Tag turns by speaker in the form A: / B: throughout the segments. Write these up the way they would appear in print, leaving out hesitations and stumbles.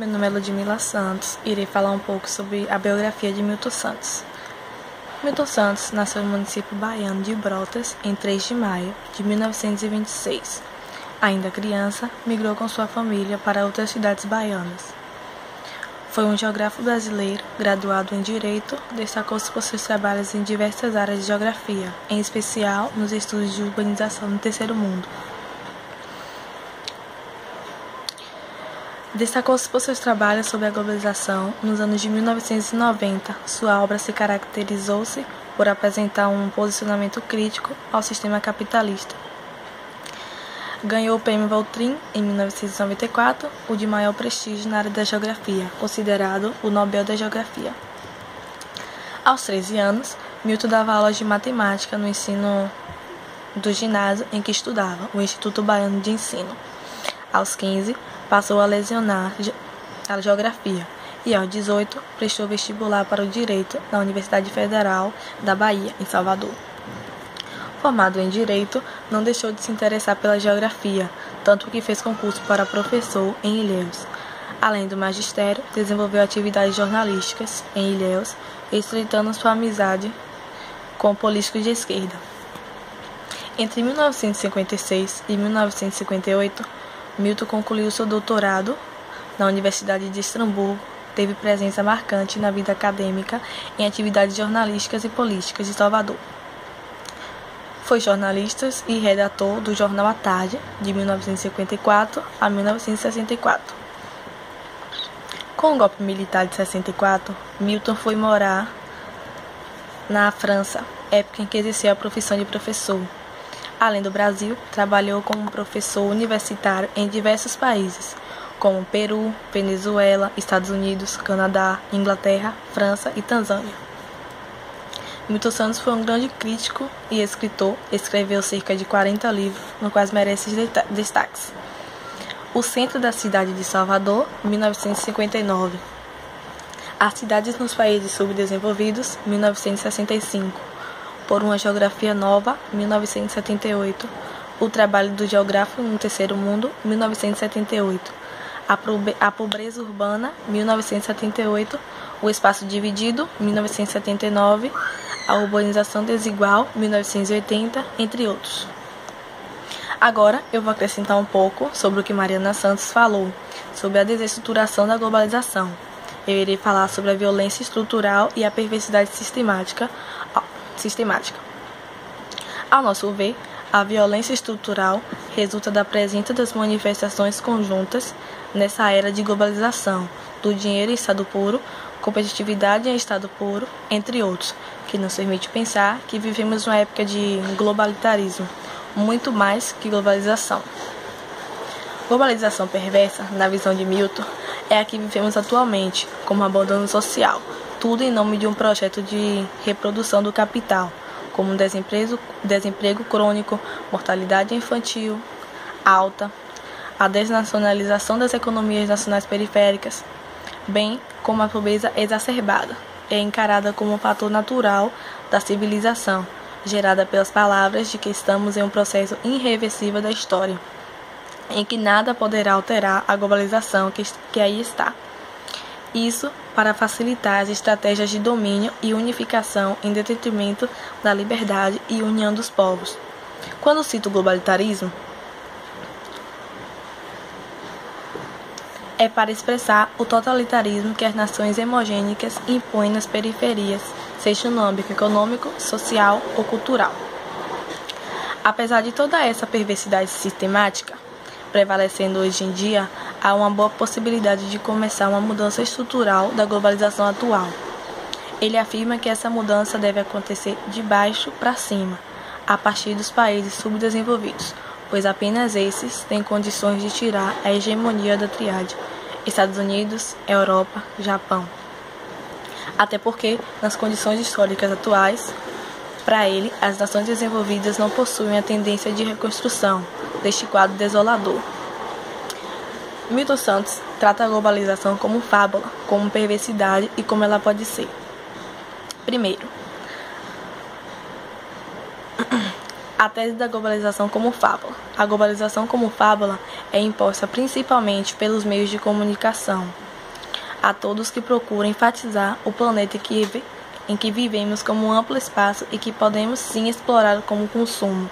A: Meu nome é Ludmila Santos e irei falar um pouco sobre a biografia de Milton Santos. Milton Santos nasceu no município baiano de Brotas em 3 de maio de 1926. Ainda criança, migrou com sua família para outras cidades baianas. Foi um geógrafo brasileiro, graduado em Direito, destacou-se por seus trabalhos em diversas áreas de geografia, em especial nos estudos de urbanização no Terceiro Mundo. Destacou-se por seus trabalhos sobre a globalização nos anos de 1990. Sua obra se caracterizou-se por apresentar um posicionamento crítico ao sistema capitalista. Ganhou o Prêmio Voltrin em 1994, o de maior prestígio na área da geografia, considerado o Nobel da Geografia. Aos 13 anos, Milton dava aulas de matemática no ensino do ginásio em que estudava, o Instituto Baiano de Ensino. Aos 15, passou a lecionar a geografia e, aos 18, prestou vestibular para o Direito na Universidade Federal da Bahia, em Salvador. Formado em Direito, não deixou de se interessar pela geografia, tanto que fez concurso para professor em Ilhéus. Além do magistério, desenvolveu atividades jornalísticas em Ilhéus, estreitando sua amizade com políticos de esquerda. Entre 1956 e 1958, Milton concluiu seu doutorado na Universidade de Estrasburgo, teve presença marcante na vida acadêmica em atividades jornalísticas e políticas de Salvador. Foi jornalista e redator do jornal A Tarde, de 1954 a 1964. Com o golpe militar de 64, Milton foi morar na França, época em que exerceu a profissão de professor. Além do Brasil, trabalhou como professor universitário em diversos países, como Peru, Venezuela, Estados Unidos, Canadá, Inglaterra, França e Tanzânia. Milton Santos foi um grande crítico e escritor, escreveu cerca de 40 livros, nos quais merece destaques. O Centro da Cidade de Salvador, 1959. As Cidades nos Países Subdesenvolvidos, 1965. Por uma Geografia Nova, 1978. O Trabalho do Geógrafo no Terceiro Mundo, 1978. A Pobreza Urbana, 1978. O Espaço Dividido, 1979. A Urbanização Desigual, 1980, entre outros. Agora eu vou acrescentar um pouco sobre o que Mariana Santos falou, sobre a desestruturação da globalização. Eu irei falar sobre a violência estrutural e a perversidade sistemática. Ao nosso ver, a violência estrutural resulta da presença das manifestações conjuntas nessa era de globalização, do dinheiro em estado puro, competitividade em estado puro, entre outros, que nos permite pensar que vivemos uma época de globalitarismo, muito mais que globalização. Globalização perversa, na visão de Milton, é a que vivemos atualmente, como abandono social, tudo em nome de um projeto de reprodução do capital, como desemprego crônico, mortalidade infantil alta, a desnacionalização das economias nacionais periféricas, bem como a pobreza exacerbada, é encarada como um fator natural da civilização, gerada pelas palavras de que estamos em um processo irreversível da história, em que nada poderá alterar a globalização que aí está. Isso para facilitar as estratégias de domínio e unificação em detrimento da liberdade e união dos povos. Quando cito globalitarismo, é para expressar o totalitarismo que as nações hemogênicas impõem nas periferias, seja no âmbito econômico, social ou cultural. Apesar de toda essa perversidade sistemática prevalecendo hoje em dia, há uma boa possibilidade de começar uma mudança estrutural da globalização atual. Ele afirma que essa mudança deve acontecer de baixo para cima, a partir dos países subdesenvolvidos, pois apenas esses têm condições de tirar a hegemonia da tríade Estados Unidos, Europa, Japão. Até porque, nas condições históricas atuais, para ele, as nações desenvolvidas não possuem a tendência de reconstrução deste quadro desolador. Milton Santos trata a globalização como fábula, como perversidade e como ela pode ser. Primeiro, a tese da globalização como fábula. A globalização como fábula é imposta principalmente pelos meios de comunicação, a todos que procuram enfatizar o planeta em que vivemos como um amplo espaço e que podemos sim explorar como consumo.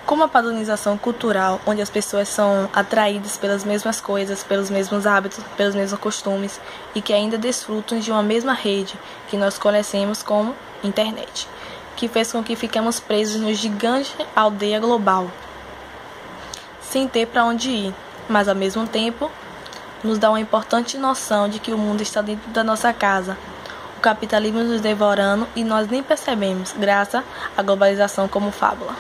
A: Como a padronização cultural, onde as pessoas são atraídas pelas mesmas coisas, pelos mesmos hábitos, pelos mesmos costumes e que ainda desfrutam de uma mesma rede que nós conhecemos como internet, que fez com que ficamos presos no gigante aldeia global, sem ter para onde ir, mas ao mesmo tempo nos dá uma importante noção de que o mundo está dentro da nossa casa, o capitalismo nos devorando e nós nem percebemos, graças à globalização como fábula.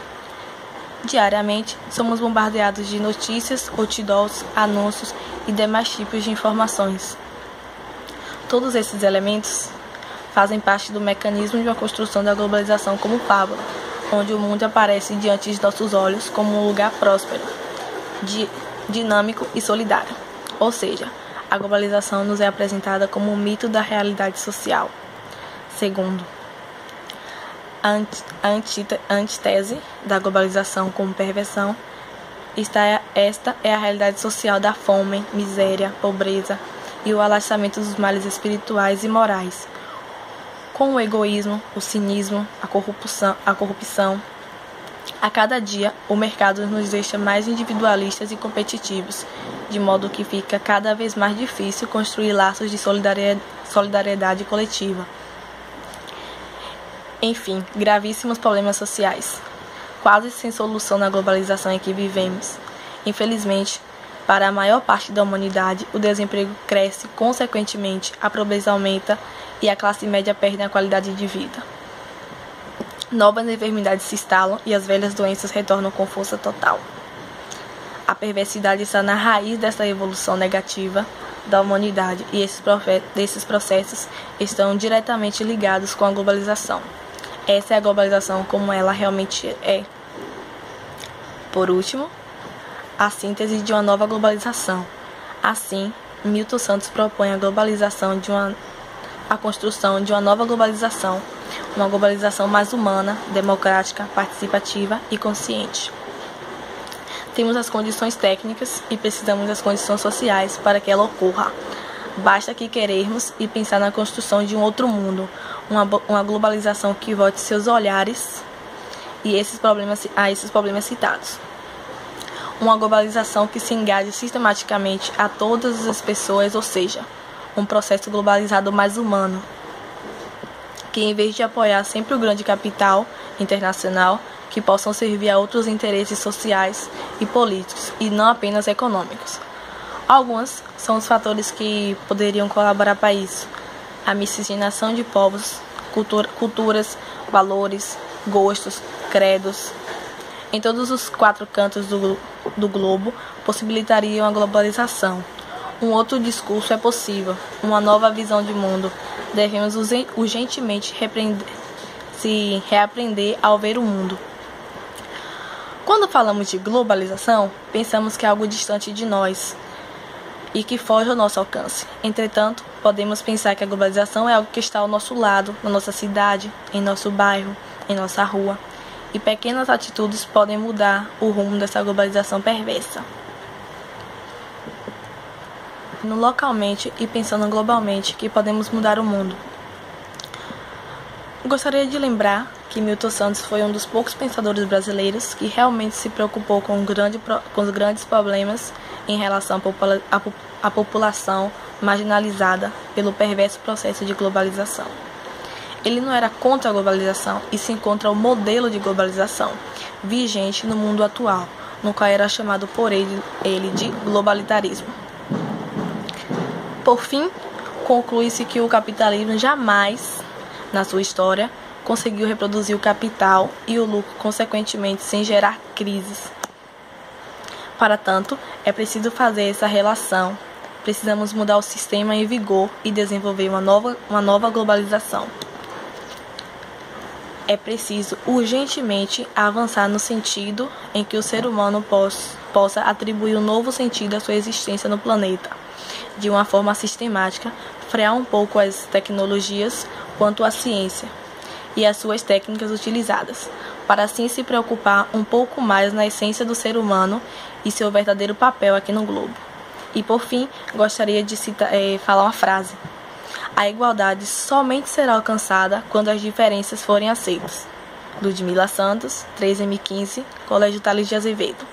A: Diariamente, somos bombardeados de notícias, outdoors, anúncios e demais tipos de informações. Todos esses elementos fazem parte do mecanismo de uma construção da globalização como fábula, onde o mundo aparece diante de nossos olhos como um lugar próspero, dinâmico e solidário. Ou seja, a globalização nos é apresentada como um mito da realidade social. Segundo, a antítese da globalização como perversão, esta é a realidade social da fome, miséria, pobreza e o alastramento dos males espirituais e morais, com o egoísmo, o cinismo, a corrupção. A cada dia, o mercado nos deixa mais individualistas e competitivos, de modo que fica cada vez mais difícil construir laços de solidariedade coletiva. Enfim, gravíssimos problemas sociais, quase sem solução na globalização em que vivemos. Infelizmente, para a maior parte da humanidade, o desemprego cresce, consequentemente, a pobreza aumenta e a classe média perde a qualidade de vida. Novas enfermidades se instalam e as velhas doenças retornam com força total. A perversidade está na raiz dessa evolução negativa da humanidade e esses processos estão diretamente ligados com a globalização. Essa é a globalização como ela realmente é. Por último, a síntese de uma nova globalização. Assim, Milton Santos propõe a construção de uma nova globalização, uma globalização mais humana, democrática, participativa e consciente. Temos as condições técnicas e precisamos das condições sociais para que ela ocorra. Basta que querermos e pensar na construção de um outro mundo, uma globalização que volte seus olhares a esses problemas citados. Uma globalização que se engaje sistematicamente a todas as pessoas, ou seja, um processo globalizado mais humano, que em vez de apoiar sempre o grande capital internacional, que possam servir a outros interesses sociais e políticos, e não apenas econômicos. Alguns são os fatores que poderiam colaborar para isso: a miscigenação de povos, culturas, valores, gostos, credos, em todos os 4 cantos do globo, possibilitariam a globalização. Um outro discurso é possível, uma nova visão de mundo. Devemos urgentemente reaprender ao ver o mundo. Quando falamos de globalização, pensamos que é algo distante de nós e que foge ao nosso alcance. Entretanto, podemos pensar que a globalização é algo que está ao nosso lado, na nossa cidade, em nosso bairro, em nossa rua, e pequenas atitudes podem mudar o rumo dessa globalização perversa. Localmente e pensando globalmente que podemos mudar o mundo. Gostaria de lembrar que Milton Santos foi um dos poucos pensadores brasileiros que realmente se preocupou com os grandes problemas em relação à população marginalizada pelo perverso processo de globalização. Ele não era contra a globalização, e sim contra o modelo de globalização vigente no mundo atual, no qual era chamado por ele de globalitarismo. Por fim, conclui-se que o capitalismo jamais, na sua história, conseguiu reproduzir o capital e o lucro, consequentemente, sem gerar crises. Para tanto, é preciso fazer essa relação. Precisamos mudar o sistema em vigor e desenvolver uma nova globalização. É preciso urgentemente avançar no sentido em que o ser humano possa atribuir um novo sentido à sua existência no planeta, de uma forma sistemática, frear um pouco as tecnologias quanto à ciência e as suas técnicas utilizadas, para assim se preocupar um pouco mais na essência do ser humano e seu verdadeiro papel aqui no globo. E, por fim, gostaria de falar uma frase. A igualdade somente será alcançada quando as diferenças forem aceitas. Ludmila Santos, 3M15, Colégio Tales de Azevedo.